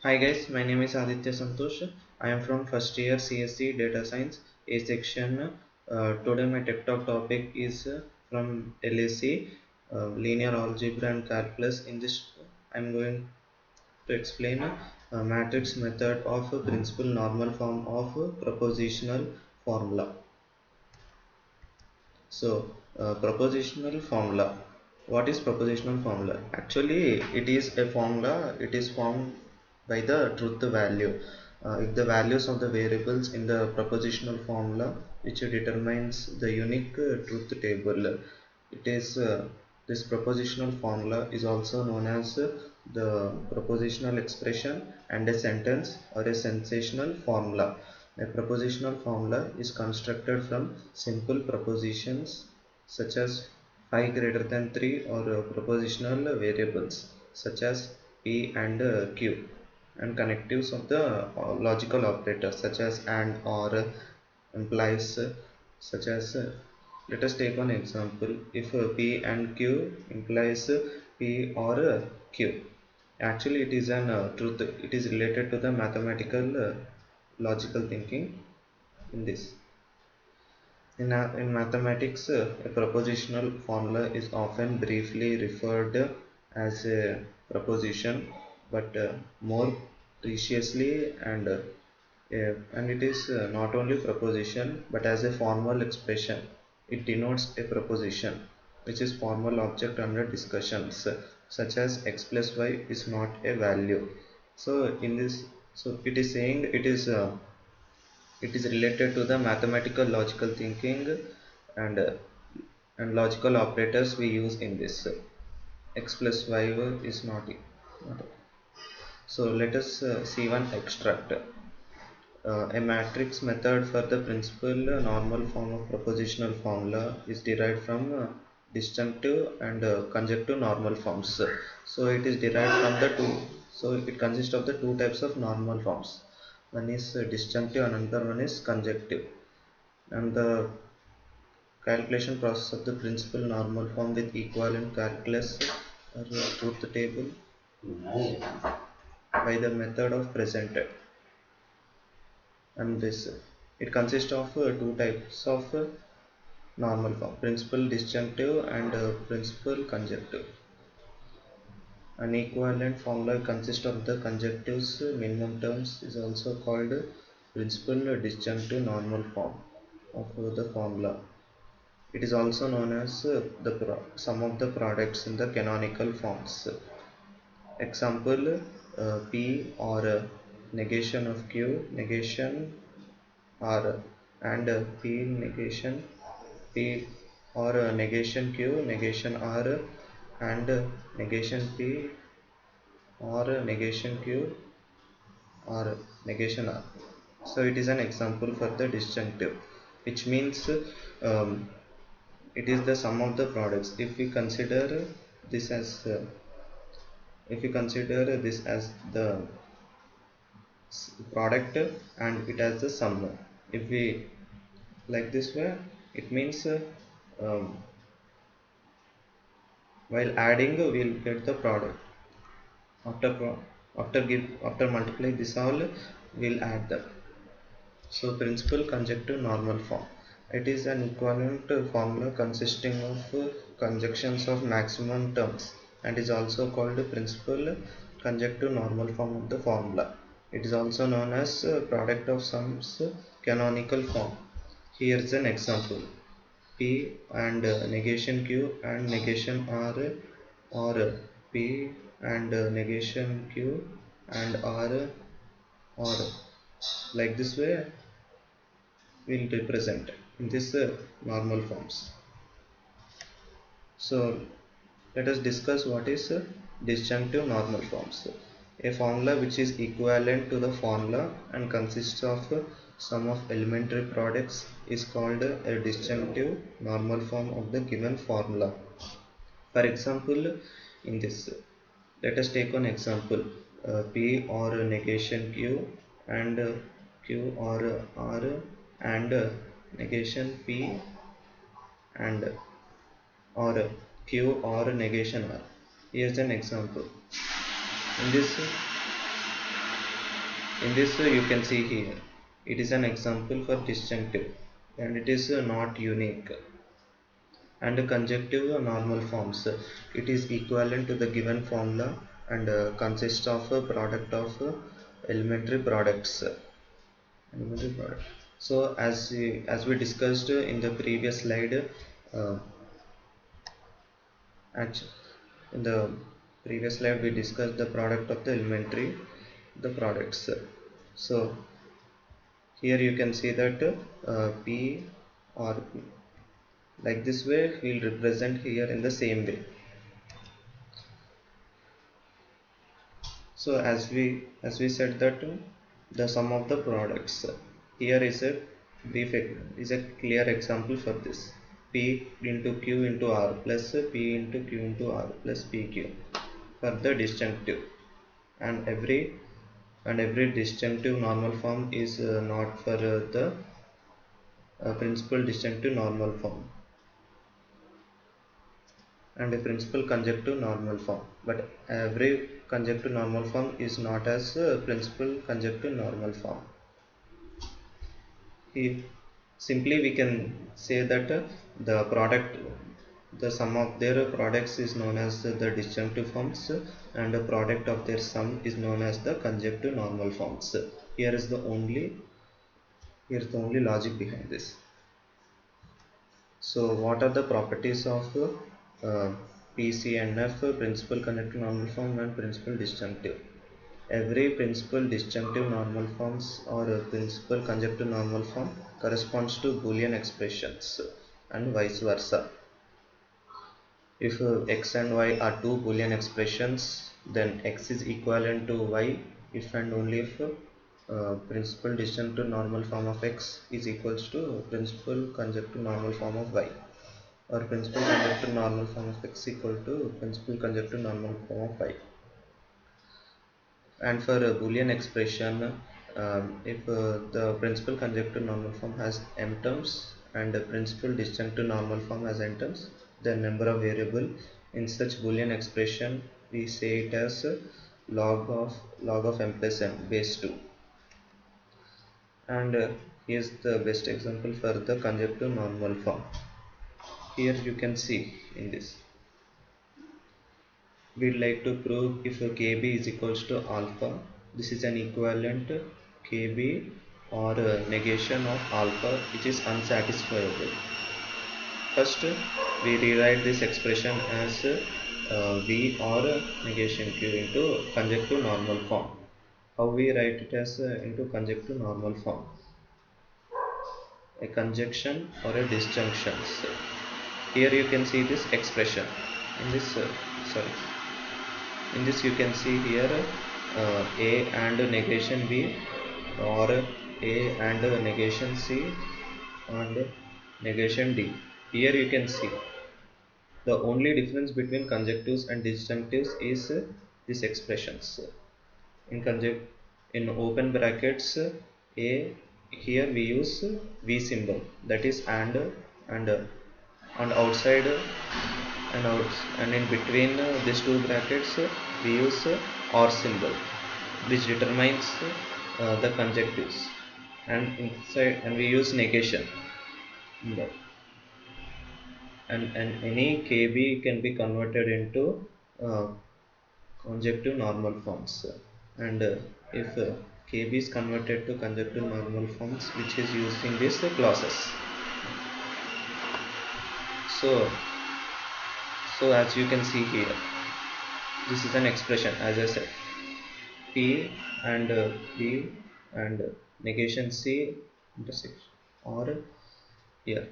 Hi guys, my name is Aditya Santosh. I am from first year CSC Data Science A section. Today my tech talk topic is from LAC, Linear Algebra and Calculus. In this, I am going to explain a matrix method of a principal normal form of a propositional formula. So, propositional formula. What is propositional formula? Actually, it is a formula. It is formed by the truth value. If the values of the variables in the propositional formula, which determines the unique truth table, it is this propositional formula is also known as the propositional expression and a sentence or a sensational formula. A propositional formula is constructed from simple propositions such as 5 greater than 3 or propositional variables such as P and Q and connectives of the logical operators such as and or implies such as let us take one example. If P and Q implies P or Q, actually it is an truth. It is related to the mathematical logical thinking in this. In mathematics, a propositional formula is often briefly referred as a proposition, but more preciously and it is not only proposition but as a formal expression. It denotes a proposition which is formal object under discussions such as x plus y is not a value. So in this, so it is saying it is related to the mathematical logical thinking and uh, and logical operators we use in this. X plus y is not. So let us see one extract. A matrix method for the principal normal form of propositional formula is derived from disjunctive and conjunctive normal forms. So it is derived from the two. So it consists of the two types of normal forms. One is disjunctive and another one is conjunctive. And the calculation process of the principal normal form with equivalent calculus or truth table by the method of presented. And this it consists of two types of normal form, principal disjunctive and principal conjunctive. An equivalent formula consists of the conjunctive's minimum terms is also called principal disjunctive normal form of the formula. It is also known as the sum of the products in the canonical forms. Example, P or negation of Q, negation R, and P negation P or negation Q, negation R, and negation P or negation Q or negation R. So it is an example for the disjunctive, which means it is the sum of the products. This as uh, if we consider this as the product and it as the sum, if we like this way, it means um, while adding we'll get the product after after multiply this all we'll add that. So principal conjunctive normal form, it is an equivalent formula consisting of conjunctions of maximum terms and is also called principal conjunctive normal form of the formula. It is also known as product of sums canonical form. Here is an example. P and negation Q and negation R, or P and negation Q and R, or like this way will represent in this normal forms. So let us discuss what is disjunctive normal forms. A formula which is equivalent to the formula and consists of sum of elementary products is called a disjunctive normal form of the given formula. For example, in this, let us take one example. P or negation Q and Q or R and negation P and or Q or negation R. Here's an example. In this, In this you can see here, it is an example for disjunctive and it is not unique. And conjunctive normal forms, it is equivalent to the given formula and consists of a product of elementary products. Elementary product. So as we discussed in the previous slide, uh, actually in the previous slide we discussed the product of the elementary the products. So here you can see that P or P. Like this way we will represent here in the same way. So as we said that the sum of the products, here is a brief is a clear example for this. P into Q into R plus P into Q into R plus PQ for the disjunctive, and every disjunctive normal form is not for the principal disjunctive normal form and a principal conjunctive normal form, but every conjunctive normal form is not as principal conjunctive normal form. Simply we can say that the sum of their products is known as the disjunctive forms, and the product of their sum is known as the conjunctive normal forms. Here is the only logic behind this. So what are the properties of PCNF, principal conjunctive normal form and principal disjunctive? Every principal disjunctive normal forms or principal conjunctive normal form corresponds to Boolean expressions and vice versa. If x and y are two Boolean expressions, then x is equivalent to y if and only if principal disjunctive normal form of x is equals to principal conjunctive normal form of y, or principal conjunctive normal form of x equal to principal conjunctive normal form of y. And for a Boolean expression, if the principal conjunctive normal form has m terms and the principal disjunctive normal form has n terms, the number of variable in such Boolean expression we say it as log of m plus n base 2. And here's the best example for the conjunctive normal form. Here you can see in this, we'd like to prove if kb is equals to alpha, this is an equivalent kb or negation of alpha which is unsatisfiable. First we rewrite this expression as v or negation q into conjunctive normal form. How we write it as into conjunctive normal form? A conjunction or a disjunction. So here you can see this expression in this in this you can see here a and negation b, or a and negation c and negation d. Here you can see the only difference between conjunctives and disjunctives is these expressions. In open brackets a, here we use v symbol, that is and outside and in between these two brackets we use or symbol which determines the conjunctives, and inside and we use negation in that. And any kb can be converted into uh, conjunctive normal forms, and if kb is converted to conjunctive normal forms which is using these clauses. So as you can see here, this is an expression as I said, p and b and negation c intersection, or here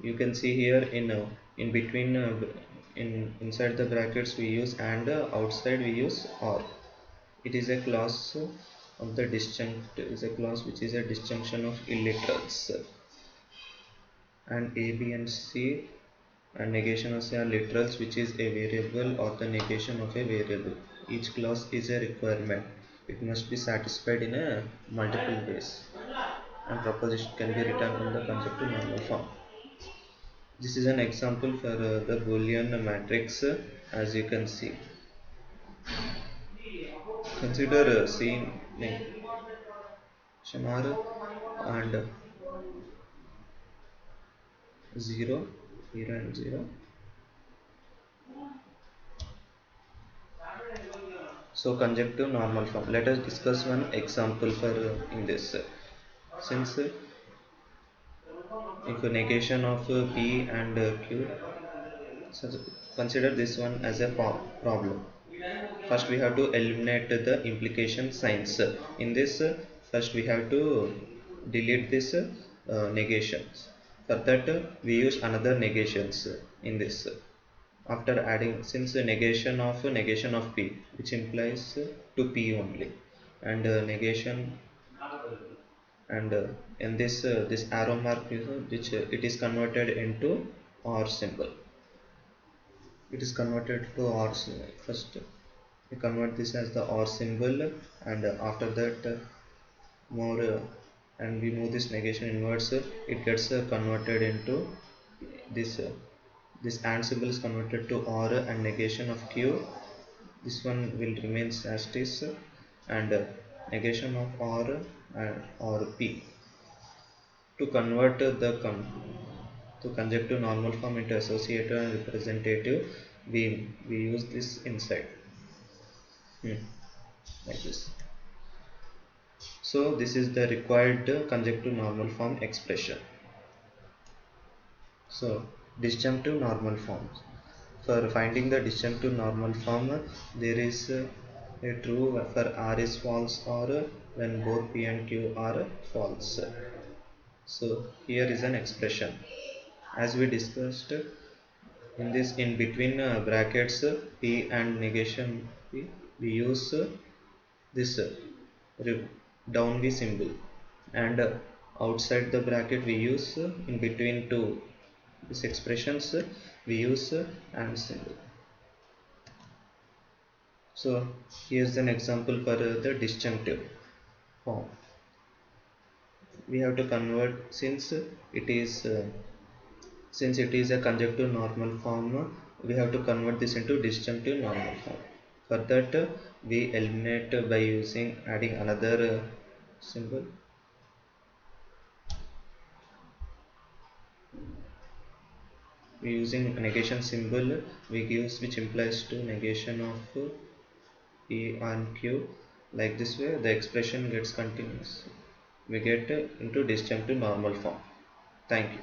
you can see here in between inside the brackets we use and outside we use or. It is a clause of the disjunct is a clause which is a disjunction of illiterals, and a, b and c and negation of c are literals which is a variable or the negation of a variable. Each clause is a requirement, it must be satisfied in a multiple ways, and proposition can be written in the conjunctive normal form. This is an example for the Boolean matrix, as you can see. Consider C Shamar and 0, 0 and 0. So conjunctive normal form. Let us discuss one example for in this. Since if a negation of P and Q, so consider this one as a problem. First we have to eliminate the implication signs. In this, first we have to delete this negations. For that, we use another negations in this. After adding, since the negation of P, which implies to P only, and negation, and in this arrow mark, which it is converted into or symbol. It is converted to or symbol. First we convert this as the or symbol, and after that more and we move this negation inwards, it gets converted into this this and symbol is converted to or, and negation of Q, this one will remains as it is, and negation of or P. To convert the to conjunctive normal form into associative and representative, we use this inside, like this. So this is the required conjunctive normal form expression. So disjunctive normal forms. For finding the disjunctive normal form, there is a true for R is false, or when both P and Q are false. So here is an expression. As we discussed in this, in between brackets P and negation P, we use this down V symbol, and outside the bracket we use in between two these expressions we use and symbol. So here's an example for the disjunctive form. We have to convert, since it is a conjunctive normal form, we have to convert this into disjunctive normal form. For that we eliminate by using adding another symbol. We using negation symbol we use, which implies to negation of P and Q. Like this way the expression gets continuous, we get into disjunctive normal form. Thank you.